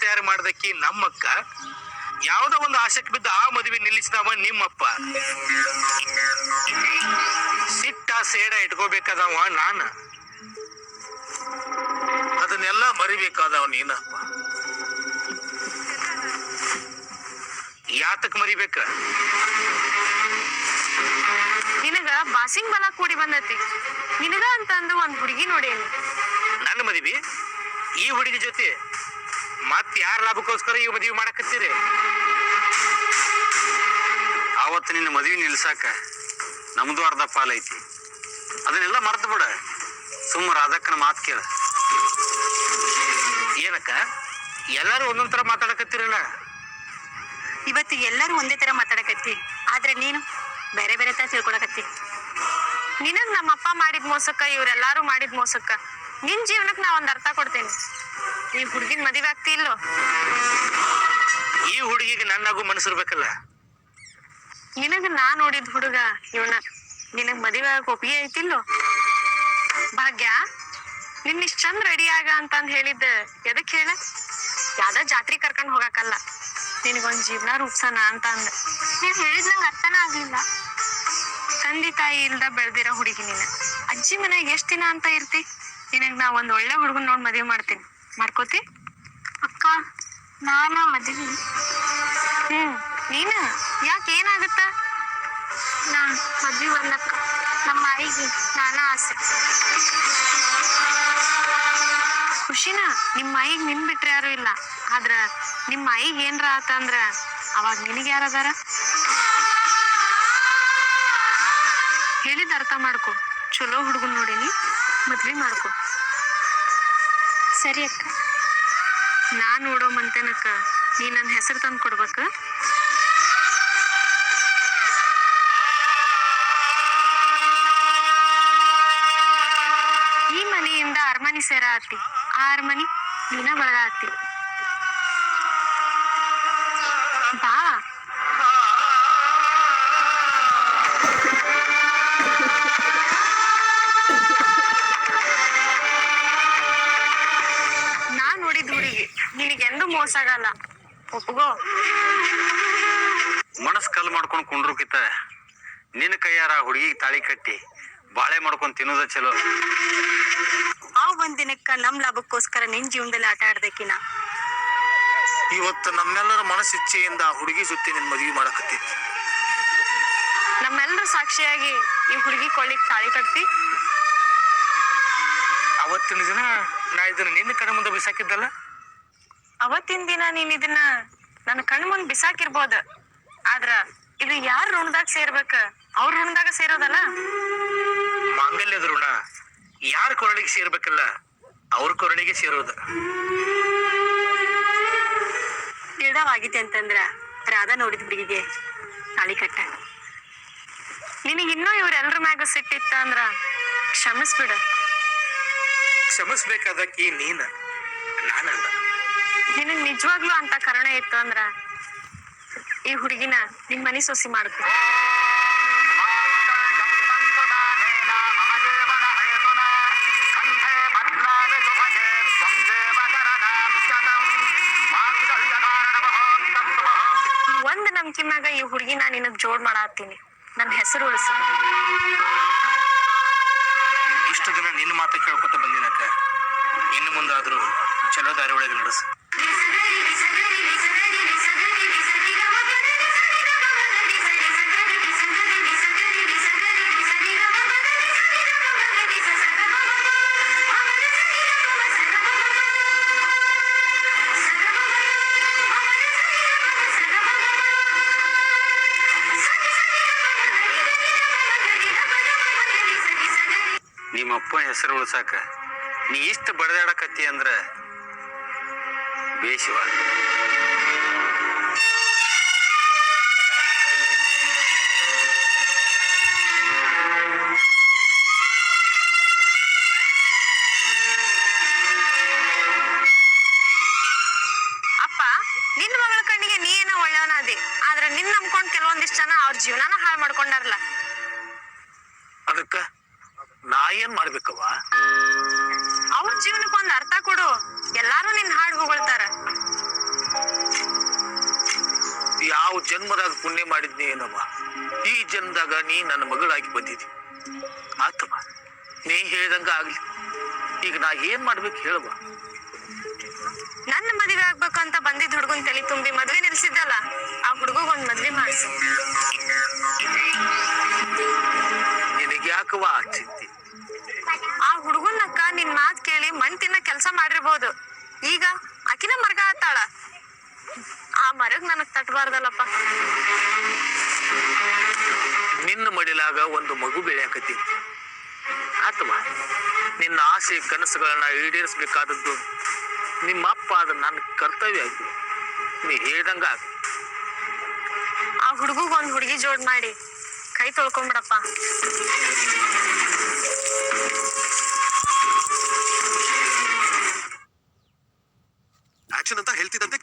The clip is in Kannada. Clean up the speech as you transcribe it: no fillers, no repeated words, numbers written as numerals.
ತಯಾರು ಮಾಡ್ದಕ್ಕಿ ನಮ್ಮಕ್ಕ, ಯಾವ್ದೋ ಒಂದು ಆಸಕ್ತಿ ಬಿದ್ದ ಆ ಮದುವೆ ನಿಲ್ಲಿಸಿದವ ನಿಮ್ಮಪ್ಪ. ಸಿಟ್ಟ ಸೇಡ ಇಟ್ಕೋಬೇಕಾದವ ನಾನ, ಅದನ್ನೆಲ್ಲ ಮರಿಬೇಕಾದವ ನೀನಪ್ಪ. ಯಾತಕ್ ಮರಿಬೇಕ? ನಿನಗ ಬಾಸಿಂಗ್ ಬಲ ಕೂಡಿ ಬಂದತಿ. ನಿನಗ ಅಂತಂದು ಒಂದ್ ಹುಡುಗಿ ನೋಡೇನಿ. ನನ್ನ ಮದುವೆ ಈ ಹುಡುಗಿ ಜೊತೆ ಮತ್ ಯಾರ ಲಾಭಕ್ಕೋಸ್ಕರ ಈ ಮದುವೆ ಮಾಡಕತ್ತೀರಿ? ಆವತ್ತು ನಿನ್ನ ಮದುವೆ ನಿಲ್ಸಾಕ ನಮ್ದು ಅರ್ಧ ಪಾಲೈತಿ. ಅದನ್ನೆಲ್ಲ ಮರ್ತು ಬಿಡ, ಸುಮ್ಮ ರಾಧಕ್ಕನ ಮಾತು ಕೇಳ. ಏನಕ್ಕ ಎಲ್ಲಾರು ಒಂದೊಂದ್ ತರ ಮಾತಾಡಕತ್ತೀರಲ್ಲ? ಇವತ್ತು ಎಲ್ಲರೂ ಒಂದೇ ತರ ಮಾತಾಡಕತ್ತಿ, ಆದ್ರೆ ನೀನು ಬೇರೆ ಬೇರೆ ತರ ತಿಳ್ಕೊಳಕತ್ತಿ. ನಿನಗ್ ನಮ್ಮಪ್ಪ ಮಾಡಿದ್ ಮೋಸಕ್ಕ, ಇವ್ರೆಲ್ಲಾರು ಮಾಡಿದ್ ಮೋಸಕ್ಕ ನಿನ್ ಜೀವನಕ್ ನಾ ಒಂದ್ ಅರ್ಥ ಕೊಡ್ತೇನೆ. ಈ ಹುಡ್ಗಿನ್ ಮದುವೆ ಆಗ್ತಿ ಇಲ್ಲೋ? ಈ ಹುಡುಗಿಗೆ ನನ್ನಾಗೂ ಮನಸ್ಸಿರ್ಬೇಕಲ್ಲ. ನಿನಗ ನಾ ನೋಡಿದ್ ಹುಡುಗ ಇವನ, ನಿನಗ್ ಮದುವೆ ಆಗ ಒಪ್ಪಿಗೆ ಐತಿಲ್ಲೋ? ಭಾಗ್ಯ, ನಿನ್ ಇಷ್ಟ ಚಂದ ರೆಡಿ ಆಗ ಅಂತಂದ್ ಹೇಳಿದ್ದ ಎದಕ್ ಹೇಳ? ಯಾವ್ದ ಜಾತ್ರೆ ಕರ್ಕೊಂಡ್ ಹೋಗಕಲ್ಲ, ನಿನಗೊಂದ್ ಜೀವನ ರೂಪ್ಸನ ಅಂತ ಅಂದ. ನೀವ್ ಹೇಳಿದ್ ನಂಗೆ ಅರ್ಥನ ಆಗ್ಲಿಲ್ಲ. ತಂದೆ ತಾಯಿ ಇಲ್ದ ಬೆಳ್ದಿರೋ ಹುಡುಗಿ ನೀನ, ಅಜ್ಜಿ ಮನೆಯಾಗ ಎಷ್ಟ್ ದಿನ ಅಂತ ಇರ್ತಿ? ನಿನಗ್ ನಾ ಒಂದ್ ಒಳ್ಳೆ ಹುಡುಗನ್ ನೋಡ್ ಮದ್ವೆ ಮಾಡ್ತೀನಿ, ಮಾಡ್ಕೋತಿ? ಅಕ್ಕ, ನಾನ ಮದ್ವಿ? ನೀನ ಯಾಕೆ, ಏನಾಗತ್ತ? ನಾ ಮದ್ವಿ ಬಂದಕ್ಕ ನಮ್ಮ ಆಯಿಗೆ ನಾನ ಆಸೆ. ಖುಷಿನ ನಿಮ್ಮ ಆಯಿಗ್ ನಿನ್ ಬಿಟ್ರೆ ಯಾರು ಇಲ್ಲ, ಆದ್ರ ನಿಮ್ಮ ಆಯಿಗ್ ಏನ್ರ ಆತಂದ್ರ ಅವಾಗ ನಿನಗ್ ಯಾರದಾರ? ಹೇಳಿದ ಅರ್ಥ ಮಾಡ್ಕೊ. ಚಲೋ ಹುಡುಗನ್ ನೋಡೇನಿ, ಮದ್ವಿ ಮಾಡ್ಕೊ. ಸರಿ ಅಕ್ಕ. ನಾ ನೋಡೋ ಮಂತನಕ್ಕ ನೀ ನನ್ನ ಹೆಸರು ತಂದು ಕೊಡ್ಬೇಕ. ಈ ಮನೆಯಿಂದ ಅರಮನಿ ಸೇರ ಆತಿ, ಆ ಅರಮನಿ ನೀನ ಬಳಗ ಆತಿ. ಬಾ. ನಾ ನೋಡಿದ್ ಹುಡುಗಿ ನಿನಗೆಂದು ಮೋಸ ಆಗಲ್ಲ, ಒಪ್ಗೋ. ಮನಸ್ ಕಲ್ ಮಾಡ್ಕೊಂಡ್ ಕುಂಡ್ರುಕಿತ್ತ ನಿನ್ನ ಕೈಯಾರ ಹುಡುಗಿ ತಾಳಿ ಕಟ್ಟಿ ಬಾಳೆ ಮಾಡ್ಕೊಂಡ್ ತಿನ್ನೋದ ಚಲೋ. ಆ ಒಂದ್ ದಿನಕ್ಕ ನಮ್ ಲಾಭಕ್ಕೋಸ್ಕರ ನಿನ್ ಜೀವನದಲ್ಲಿ ಆಟ ಆಡ್ಬೇಕಿನ. ಇವತ್ತು ನಮ್ಮೆಲ್ಲರ ಮನಸ್ಸಿಚ್ಛೆಯಿಂದ ಆ ಹುಡುಗಿ ಜೊತೆ ನಿನ್ ಮದುವೆ ಮಾಡಕತ್ತೀನಿ. ನಮ್ಮೆಲ್ಲರೂ ಸಾಕ್ಷಿಯಾಗಿ ಈ ಹುಡುಗಿ ಕೊಳ್ಳಿಗ್ ತಾಳಿ ಕಟ್ತಿ. ಅವತ್ತಿನ ದಿನ ನಾ ಇದನ್ನ ನಿನ್ನ ಕಡೆ ಮುಂದೆ ಬಿಸಾಕಿದ್ದಲ್ಲ. ಅವತ್ತಿನ ದಿನ ನೀನ್ ಇದನ್ನ ನನ್ನ ಕಣ್ ಮುಂದ್ ಬಿಸಾಕಿರ್ಬೋದ, ಆದ್ರ ಇದು ಯಾರ ಋಣದಾಗ ಸೇರ್ಬೇಕ ಅವ್ರ ಋಣದಾಗ ಸೇರೋದಲ್ಲ. ಮಾಂಗಲ್ಯದ ಋಣ ಯಾರ ಕೊರಳಿಗೆ ಸೇರ್ಬೇಕಲ್ಲ ಅವ್ರ ಕೊರಳಿಗೆ ಸೇರೋದ. ತಿಳಿದವಾಗಿದೆ ಅಂತಂದ್ರ ರಾಧಾ ನೋಡಿದ ಹುಡುಗಿಗೆ ತಾಳಿ ಕಟ್ಟ. ನಿನಗಿನ್ನೂ ಇವ್ರೆಲ್ರ ಮ್ಯಾಗ ಸಿಟ್ಟಿತ್ತ ಅಂದ್ರ ಕ್ಷಮಿಸ್ಬಿಡ. ಕ್ಷಮಿಸ್ಬೇಕಾದಕ್ಕಿ ನೀನ, ನಾನಲ್ಲ. ನಿನಗ್ ನಿಜವಾಗ್ಲೂ ಅಂತ ಕರುಣೆ ಇತ್ತು ಅಂದ್ರ ಈ ಹುಡುಗಿನ ನಿಮ್ ಮನಿ ಸೊಸಿ ಮಾಡ್ಕೊ. ಒಂದ್ ನಂಬಿಕೆ ಮ್ಯಾಗ ಈ ಹುಡುಗಿ ನಾ ನಿನಗ್ ಜೋಡ್ ಮಾಡಾತೀನಿ, ನನ್ನ ಹೆಸರು ಉಳಿಸಿ. ಇಷ್ಟು ದಿನ ನಿನ್ನ ಮಾತ ಕೇಳ್ಕೊತ ಬಂದಿನಕ್ಕ, ಇನ್ನು ಮುಂದಾದ್ರೂ ಚಲೋ ದಾರಿ ಒಳಗೆ ನಡೆಸ. ನಿಮ್ಮಪ್ಪ ಹೆಸರು ಉಳ್ಸಾಕ ನೀ ಇಷ್ಟ ಬಡದಾಡಕತ್ತಿ ಅಂದ್ರ ಬೇಸಿವ. ಅಪ್ಪ, ನಿನ್ನ ಮಗಳ ಕಣ್ಣಿಗೆ ನೀ ಏನೋ ಒಳ್ಳೆಯವನಾದಿ, ಆದ್ರೆ ನಿನ್ ನಂಬ್ಕೊಂಡ್ ಕೆಲವೊಂದಿಷ್ಟು ಜನ ಅವ್ರ ಜೀವನಾನ ಹಾಳು ಮಾಡ್ಕೊಂಡಾರಲ್ಲ. ಅದಕ್ಕ ನಾ ಏನ್ ಮಾಡ್ಬೇಕವ್ವ? ಅವ್ರ ಜೀವನಕ್ಕೊಂದ್ ಅರ್ಥ ಕೊಡು. ಎಲ್ಲಾರು ನಿನ್ ಹಾಡ್ ಹೊಗಳ್ತಾರ. ಜನ್ಮದಾಗ ಪುಣ್ಯ ಮಾಡಿದ್ನಿ ಏನವ್ವ, ಈ ಜನ್ಮದಾಗ ನೀ ನನ್ನ ಮಗಳಾಗಿ ಬಂದಿದ್ದಿ. ಆತವ, ನೀ ಹೇಳ್ದಂಗ ಆಗ್ಲಿ. ಈಗ ನಾ ಏನ್ ಮಾಡ್ಬೇಕು ಹೇಳುವ? ನನ್ನ ಮದುವೆ ಆಗ್ಬೇಕಂತ ಬಂದಿದ್ ಹುಡುಗನ್ ತಲೆ ತುಂಬಿ ಮದ್ವೆ ನಿಲ್ಸಿದ್ದಲ್ಲ, ಆ ಹುಡುಗಗ್ ಒಂದ್ ಮದ್ವೆ ಮಾಡ್ಸು. ನಿನಗೆ ಯಾಕವ ಆ ಚಿಂತೆ? ಆ ಹುಡುಗನಕ್ಕ ನಿನ್ ಮಾತ್ ಕೇಳಿ ಮಣ್ ತಿನ್ನ ಕೆಲ್ಸ ಮಾಡಿರ್ಬೋದು. ಈಗ ಆಕಿನ ಮರ್ಗ ಆತಾಳ, ಆ ಮರಗ್ ನನಗ್ ತಟ್ಟಬಾರ್ದಲ್ಲಪ್ಪ. ನಿನ್ನ ಮಡಿಲಾಗ ಒಂದು ಮಗು ಬೆಳೆಯಾಕತಿ. ಆತವ, ನಿನ್ನ ಆಸೆ ಕನಸುಗಳನ್ನ ಈಡೇರಿಸಬೇಕಾದದ್ದು ನಿಮ್ಮಪ್ಪ ಆದ ನನ್ನ ಕರ್ತವ್ಯ ಆಯ್ತು. ನೀ ಹೇಳ್ದಂಗ ಆಗ. ಆ ಹುಡುಗಗ್ ಒಂದ್ ಹುಡುಗಿ ಜೋಡ್ ಮಾಡಿ ಕೈ ತೊಳ್ಕೊಂಬಿಡಪ್ಪ. ಆಕ್ಷನ್ ಅಂತ ಹೇಳ್ತಿದ್ದಂತೆ